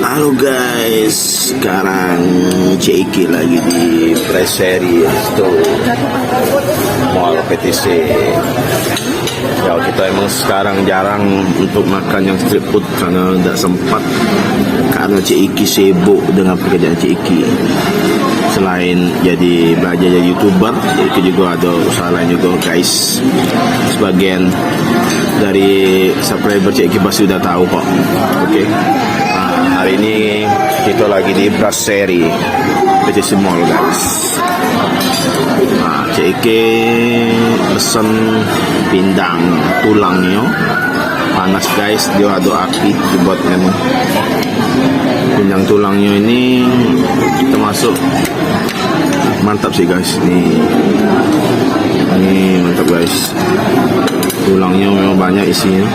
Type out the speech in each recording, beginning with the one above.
Halo guys, sekarang Ciki lagi di Brasserie Resto Mall PTC. Ya, kita emang sekarang jarang untuk makan yang street food karena tidak sempat, karena Ciki sibuk dengan pekerjaan Ciki. Selain jadi belajar jadi YouTuber, Ciki juga ada usaha lain juga guys. Sebagian dari subscriber Ciki pasti sudah tahu kok. Oke. Hari ini kita lagi di Brasserie PTC Mall guys. Nah, CK pesen pindang tulangnya panas guys, dia ada api dibuat memang. Pindang tulangnya ini kita masuk mantap sih guys. Ini mantap guys, tulangnya memang banyak isinya.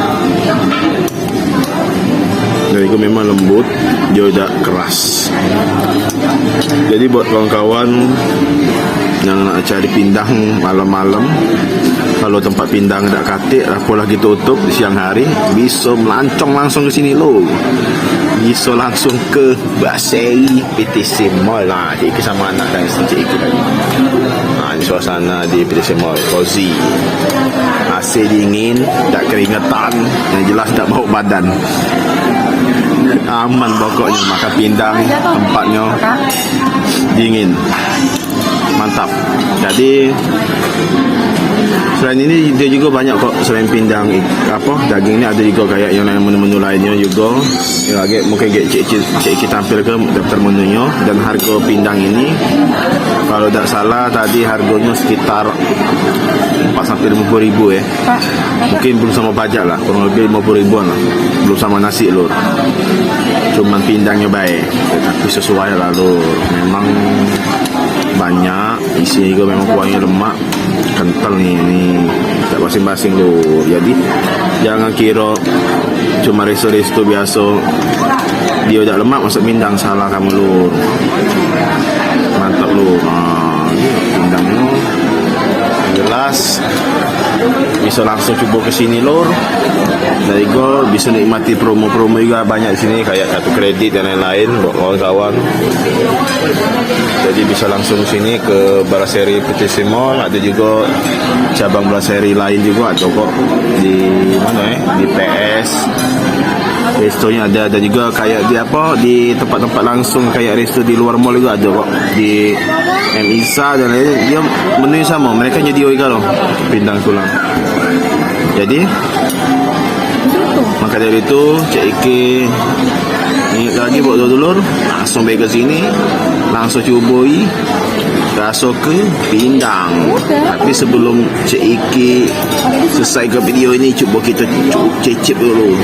Jadi itu memang lembut, dia udah keras. Jadi buat kawan-kawan yang nak cari pindang malam-malam, kalau tempat pindang tak katik, apa lagi tutup di siang hari, bisa melancong langsung ke sini loh. Bisa langsung ke Brasserie PTC Mall lah. Cik sama anak dan isteri Cik lagi. Nah, ini suasana di PTC Mall, cozy. AC dingin, tak keringetan, yang jelas tak bau badan. Aman pokoknya makan pindang, tempatnya dingin, mantap. Jadi selain ini dia juga banyak kok, selain pindang daging ini ada juga kayak yang menu-menu lainnya juga. Lagi mungkin cik tampil ke daftar menunya. Dan harga pindang ini kalau tak salah tadi harganya sekitar 4-50 ribu ya. Mungkin belum sama pajak lah, kurang lebih 50 ribuan lah, belum sama nasi lur. Cuman pindangnya baik, tapi sesuai lah lur. Memang banyak isinya juga, memang kuahnya lemak kental nih, tak basing-basing lur. Jadi jangan kira cuma resto-resto biasa dia udah lemak masuk pindang, salah kamu lur. Mantap lur. Pindangnya jelas, bisa langsung coba ke sini lor. Dari go bisa nikmati promo-promo juga banyak di sini, kayak kartu kredit dan lain-lain buat kawan-kawan. Jadi bisa langsung sini ke Brasserie PTC Mall. Ada juga cabang Brasserie lain juga ada kok di mana di PS. Restonya ada, dan juga kayak di tempat-tempat langsung kayak resto di luar mall juga ada kok, di MISA dan lain-lain. Dia menu sama, mereka jadi juga loh pindang tulang. Jadi maka dari itu Cik ingat lagi buat dulur, langsung pergi ke sini, langsung cuboi rasa ke pindang. Tapi sebelum Cik selesai ke video ini, cuba kita cicip dulu,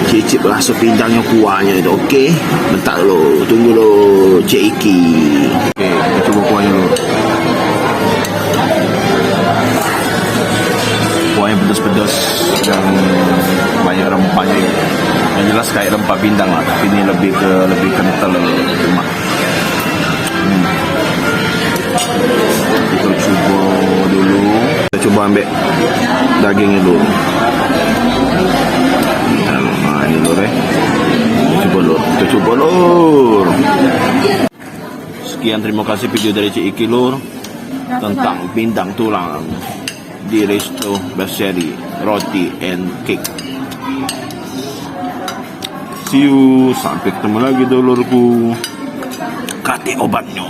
cicip rasa pindangnya, kuahnya itu. Okey, bentar dulu, tunggu dulu Cik Okey, kita cuba kuahnya dulu. Kuahnya pedas-pedas dan banyak rempahnya. Yang jelas kayak rempah pindang lah, tapi ini lebih kental lemak. Kita cuba dulu. Kita coba ambil dagingnya dulu. Nah, ini lor Coba lor. Kita coba lor. Sekian, terima kasih video dari Cik Iki lor tentang pindang tulang di Resto Brasserie Roti and Cake. See you, sampai ketemu lagi dulurku. Kati obatnya.